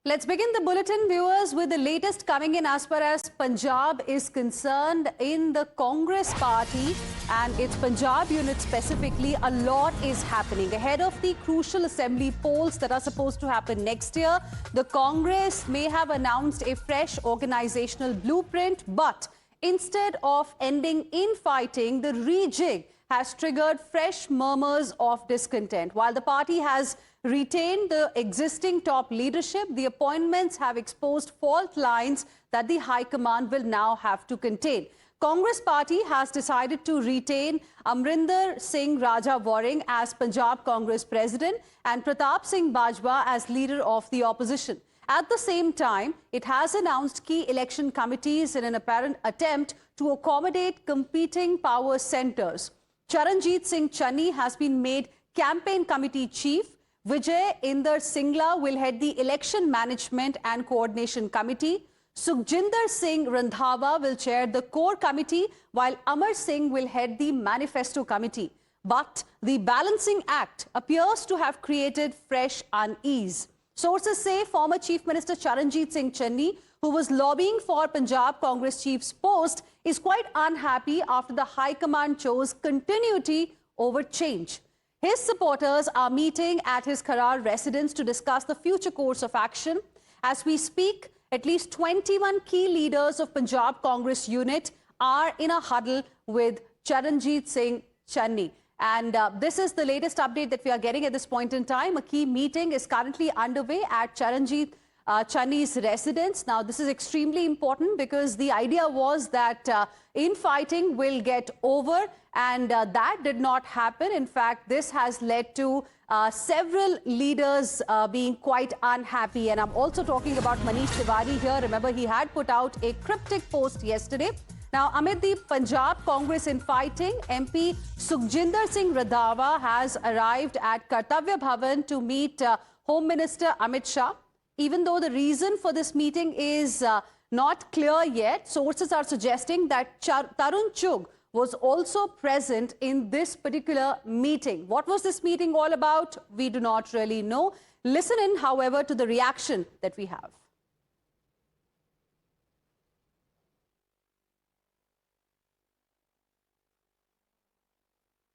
Let's begin the bulletin, viewers, with the latest coming in as far as Punjab is concerned. In the Congress party and its Punjab unit specifically, a lot is happening. Ahead of the crucial assembly polls that are supposed to happen next year, the Congress may have announced a fresh organizational blueprint, but instead of ending infighting, the rejig has triggered fresh murmurs of discontent. While the party has retained the existing top leadership, the appointments have exposed fault lines that the High Command will now have to contain. Congress party has decided to retain Amrinder Singh Raja Waring as Punjab Congress President and Pratap Singh Bajwa as leader of the opposition. At the same time, it has announced key election committees in an apparent attempt to accommodate competing power centers. Charanjit Singh Channi has been made campaign committee chief. Vijay Inder Singla will head the Election Management and Coordination Committee. Sukhjinder Singh Randhawa will chair the Core Committee, while Amar Singh will head the Manifesto Committee. But the balancing act appears to have created fresh unease. Sources say former Chief Minister Charanjit Singh Channi, who was lobbying for Punjab Congress Chief's post, is quite unhappy after the High Command chose continuity over change. His supporters are meeting at his Kharar residence to discuss the future course of action. As we speak, at least 21 key leaders of Punjab Congress unit are in a huddle with Charanjit Singh Channi. And this is the latest update that we are getting at this point in time. A key meeting is currently underway at Charanjit Channi's residence. Now, this is extremely important because the idea was that infighting will get over, and that did not happen. In fact, this has led to several leaders being quite unhappy. And I'm also talking about Manish Tiwari here. Remember, he had put out a cryptic post yesterday. Now, amid the Punjab Congress infighting, MP Sukhjinder Singh Randhawa has arrived at Kartavya Bhavan to meet Home Minister Amit Shah. Even though the reason for this meeting is not clear yet, sources are suggesting that Tarun Chugh was also present in this particular meeting. What was this meeting all about? We do not really know. Listen in, however, to the reaction that we have.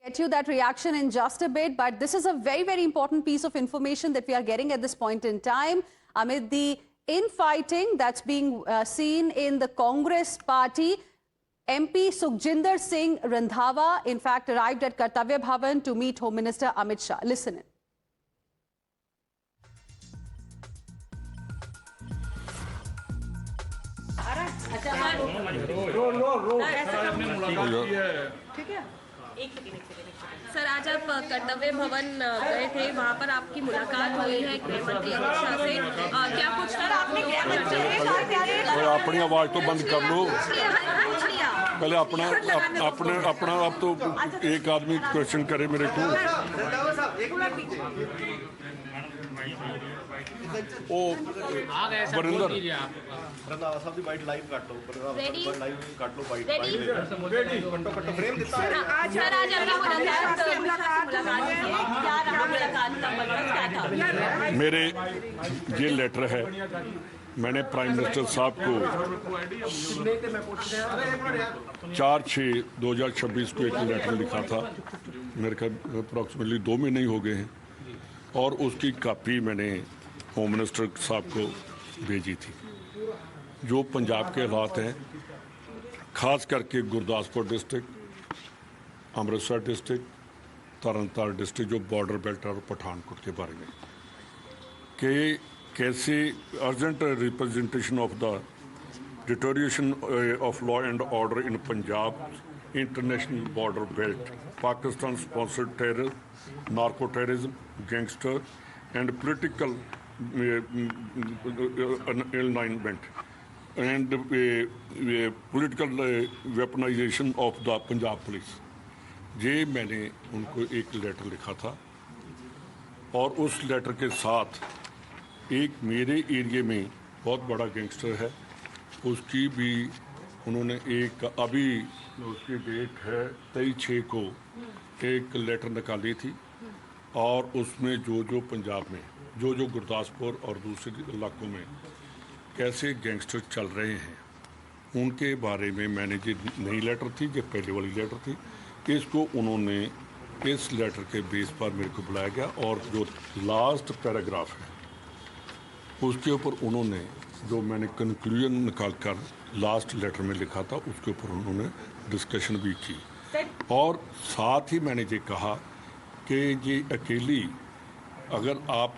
Get you that reaction in just a bit, but this is a very, very important piece of information that we are getting at this point in time. Amid the infighting that's being seen in the Congress party, MP Sukhjinder Singh Randhawa, in fact, arrived at Kartavya Bhavan to meet Home Minister Amit Shah. Listen in. Sir, आज आप कर्तव्य भवन गए थे, वहाँ पर आपकी मुलाकात हुई है गृह मंत्री अमित शाह से। क्या कुछ सर आपने अपनी आवाज तो बंद कर लो पहले, अपना आप तो एक आदमी क्वेश्चन करे मेरे को। ओ बरिंदर रंधावा साहब ਦੀ ਬਾਈਟ ਲਾਈਵ ਕੱਟ ਲਓ, ਲਾਈਵ ਕੱਟ ਲਓ ਬਾਈਟ ਕੱਟੋ ਫਰੇਮ ਦਿੱਤਾ है। आज मेरे ये लेटर है, मैंने प्राइम मिनिस्टर साहब को 4/6/2026 को एक लेटर लिखा था। मेरे ख्याल अप्रॉक्सीमेटली 2 महीने ही हो गए हैं, और उसकी कापी मैंने होम मिनिस्टर साहब को भेजी थी। जो पंजाब के हालात हैं, ख़ास करके Gurdaspur district, Amritsar district, Tarn Taran district, जो बॉर्डर बेल्ट और पठानकोट के बारे में, कि कैसे urgent representation of the deterioration of law and order in Punjab international border belt, Pakistan sponsored terror, narco terrorism, gangster and political alignment and political weaponization of the Punjab police. ये मैंने उनको एक लेटर लिखा था, और उस लेटर के साथ एक मेरे एरिया में बहुत बड़ा गैंगस्टर है, उसकी भी उन्होंने एक, अभी उसकी डेट है 23/6 को, एक लेटर निकाली थी, और उसमें जो पंजाब में जो गुरदासपुर और दूसरे इलाकों में कैसे गैंगस्टर चल रहे हैं उनके बारे में मैंने जो नई लेटर थी, जो पहले वाली लेटर थी, इसको उन्होंने इस लेटर के बेस पर मेरे को बुलाया गया और जो लास्ट पैराग्राफ है उसके ऊपर उन्होंने जो मैंने कंक्लूजन निकाल कर लास्ट लेटर में लिखा था उसके ऊपर उन्होंने डिस्कशन भी की। और साथ ही मैंने ये कहा कि ये अकेली अगर आप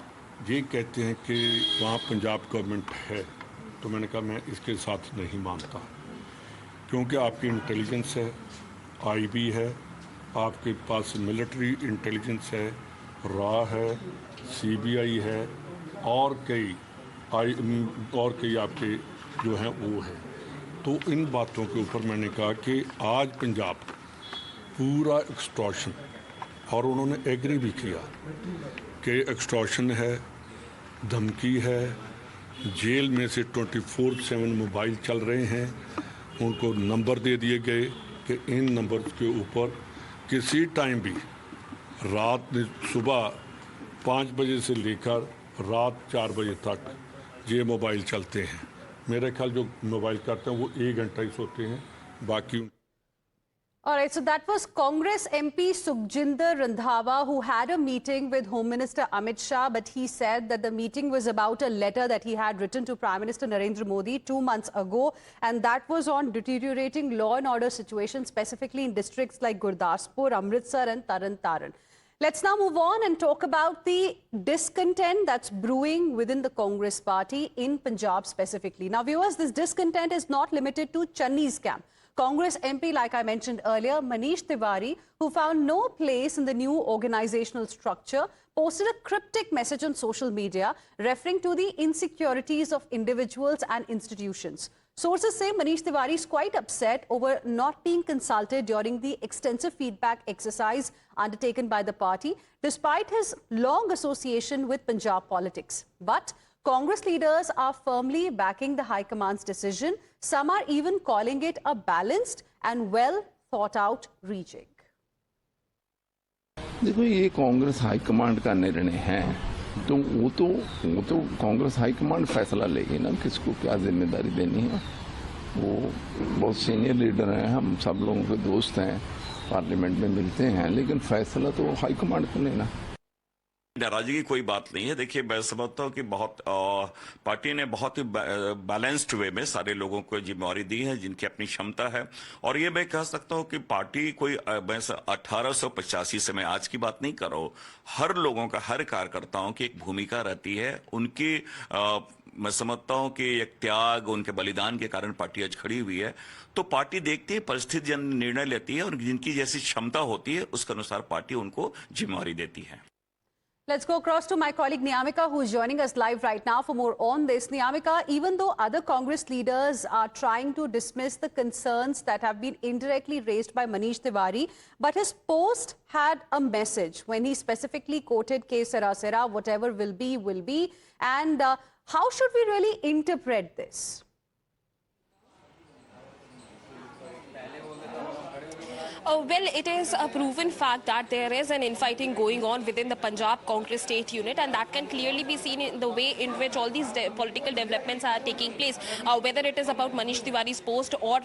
ये कहते हैं कि वहाँ पंजाब गवर्नमेंट है तो मैंने कहा मैं इसके साथ नहीं मानता, क्योंकि आपकी इंटेलिजेंस है, आईबी है, आपके पास मिलिट्री इंटेलिजेंस है, रा है, सीबीआई है और कई आपके जो हैं वो है। तो इन बातों के ऊपर मैंने कहा कि आज पंजाब पूरा एक्सटॉर्शन, और उन्होंने एग्री भी किया कि एक्सटॉर्शन है, धमकी है, जेल में से 24/7 मोबाइल चल रहे हैं, उनको नंबर दे दिए गए कि इन नंबर के ऊपर किसी टाइम भी रात सुबह 5 बजे से लेकर रात 4 बजे तक ये मोबाइल चलते हैं। मेरे ख्याल जो मोबाइल करते हैं वो 1 घंटा ही सोते हैं, बाकी। All right, so that was Congress MP Sukhjinder Randhawa, who had a meeting with Home Minister Amit Shah, but he said that the meeting was about a letter that he had written to Prime Minister Narendra Modi 2 months ago, and that was on deteriorating law and order situation, specifically in districts like Gurdaspur, Amritsar and Taran Taran. Let's now move on and talk about the discontent that's brewing within the Congress party in Punjab specifically. Now, viewers, this discontent is not limited to Channi's camp. Congress MP, like I mentioned earlier, Manish Tiwari, who found no place in the new organizational structure, posted a cryptic message on social media referring to the insecurities of individuals and institutions. Sources say Manish Tiwari is quite upset over not being consulted during the extensive feedback exercise undertaken by the party, despite his long association with Punjab politics. But Congress leaders are firmly backing the High Command's decision. Some are even calling it a balanced and well thought out rejig. देखो, ये Congress high command का निर्णय है, तो वो तो Congress high command फैसला लेगी ना किसको क्या जिम्मेदारी देनी है। वो बहुत सीनियर लीडर हैं, हम सब लोगों के दोस्त हैं, पार्लियामेंट में मिलते हैं, लेकिन फैसला तो हाईकमांड को लेना। नाराजगी की कोई बात नहीं है। देखिए, मैं समझता हूँ कि पार्टी ने बहुत ही बैलेंस्ड वे में सारे लोगों को जिम्मेवारी दी है जिनकी अपनी क्षमता है। और ये मैं कह सकता हूँ कि पार्टी कोई 1885 से, मैं आज की बात नहीं कर रहा हूँ, हर लोगों का, हर कार्यकर्ताओं की एक भूमिका रहती है। उनकी मैं समझता हूँ कि एक त्याग, उनके बलिदान के कारण पार्टी आज खड़ी हुई है। तो पार्टी देखती है, परिस्थिति जन निर्णय लेती है और जिनकी जैसी क्षमता होती है उसके अनुसार पार्टी उनको जिम्मेवारी देती है। Let's go across to my colleague Niyamika, who is joining us live right now for more on this. Niyamika, even though other Congress leaders are trying to dismiss the concerns that have been indirectly raised by Manish Tiwari, but his post had a message when he specifically quoted K Sera Sera, whatever will be, will be. And how should we really interpret this? Well, it is a proven fact that there is an infighting going on within the Punjab Congress state unit, and that can clearly be seen in the way in which all these political developments are taking place, whether it is about Manish Tiwari's post or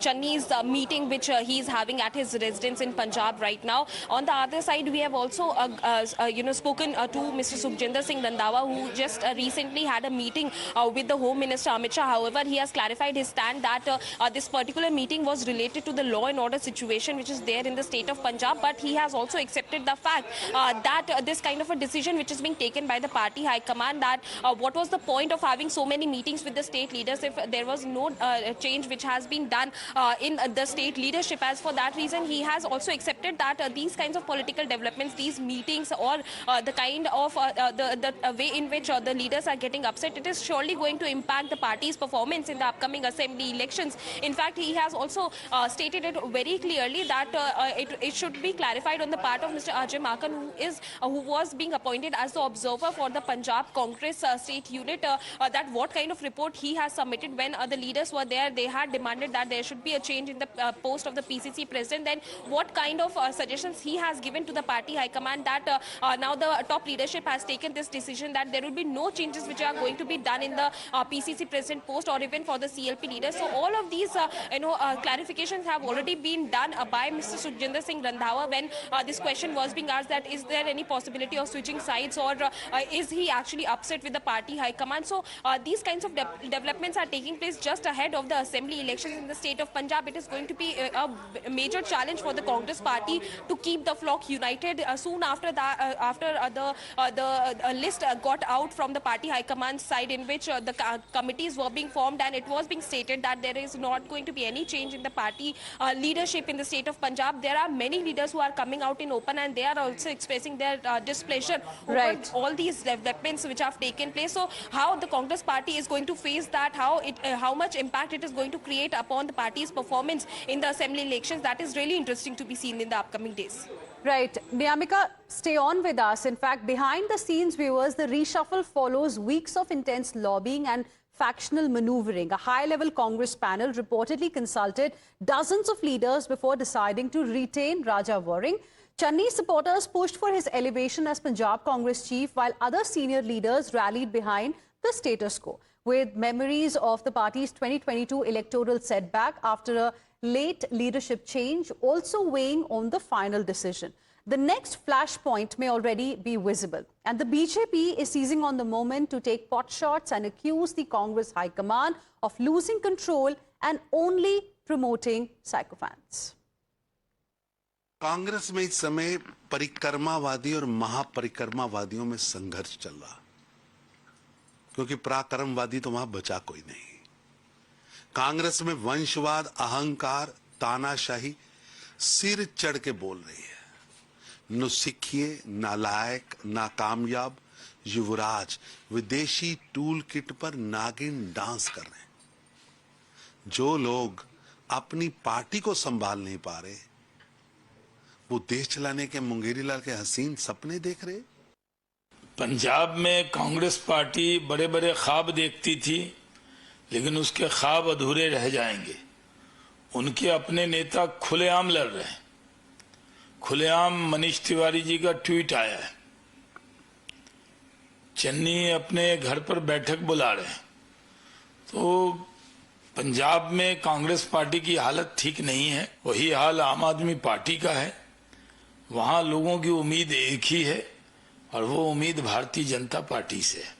Channi's meeting which he is having at his residence in Punjab right now. On the other side, we have also spoken to Mr. Sukhjinder Singh Randhawa, who just recently had a meeting with the Home Minister Amit Shah. However, he has clarified his stand that this particular meeting was related to the law and order situation which is there in the state of Punjab, but he has also accepted the fact that this kind of a decision which is being taken by the party high command, that what was the point of having so many meetings with the state leaders if there was no change which has been done in the state leadership. As for that reason, he has also accepted that these kinds of political developments, these meetings, or the kind of the way in which the leaders are getting upset, it is surely going to impact the party's performance in the upcoming assembly elections. In fact, he has also stated it very clearly clearly that it should be clarified on the part of Mr. Ajay Makan, who was being appointed as the observer for the Punjab Congress state unit, that what kind of report he has submitted when the leaders were there. They had demanded that there should be a change in the post of the PCC president. Then what kind of suggestions he has given to the party high command, that now the top leadership has taken this decision that there will be no changes which are going to be done in the PCC president post or even for the CLP leaders. So all of these clarifications have already been done by Mr. Sukhjinder Singh Randhawa when this question was being asked, that is there any possibility of switching sides, or is he actually upset with the party high command. So these kinds of developments are taking place just ahead of the assembly elections in the state of Punjab. It is going to be a major challenge for the Congress party to keep the flock united. Soon after that, the list got out from the party high command side, in which the committees were being formed, and it was being stated that there is not going to be any change in the party leadership in the state of Punjab. There are many leaders who are coming out in open, and they are also expressing their displeasure over all these developments which have taken place. So how the Congress party is going to face that, how much impact it is going to create upon the party's performance in the assembly elections, that is really interesting to be seen in the upcoming days. Right. Niyamika, stay on with us. In fact, behind the scenes, viewers, the reshuffle follows weeks of intense lobbying and factional maneuvering. A high-level Congress panel reportedly consulted dozens of leaders before deciding to retain Raja Waring. Channi's supporters pushed for his elevation as Punjab Congress chief, while other senior leaders rallied behind the status quo, with memories of the party's 2022 electoral setback after a late leadership change also weighing on the final decision. The next flashpoint may already be visible, and the BJP is seizing on the moment to take pot shots and accuse the Congress High Command of losing control and only promoting sycophants. Congress में इस समय परिक्रमावादी और महापरिक्रमावादियों में संघर्ष चल रहा, क्योंकि पराक्रमवादी तो वहां बचा कोई नहीं। कांग्रेस में वंशवाद, अहंकार, तानाशाही सिर चढ़ के बोल रही है। नुसिखिए, नालायक, नाकामयाब युवराज विदेशी टूल किट पर नागिन डांस कर रहे हैं। जो लोग अपनी पार्टी को संभाल नहीं पा रहे, वो देश चलाने के मुंगेरी लाल के हसीन सपने देख रहे। पंजाब में कांग्रेस पार्टी बड़े बड़े ख्वाब देखती थी, लेकिन उसके ख्वाब अधूरे रह जाएंगे। उनके अपने नेता खुलेआम लड़ रहे हैं। खुलेआम मनीष तिवारी जी का ट्वीट आया है, चन्नी अपने घर पर बैठक बुला रहे हैं। तो पंजाब में कांग्रेस पार्टी की हालत ठीक नहीं है। वही हाल आम आदमी पार्टी का है। वहां लोगों की उम्मीद एक ही है, और वो उम्मीद भारतीय जनता पार्टी से है।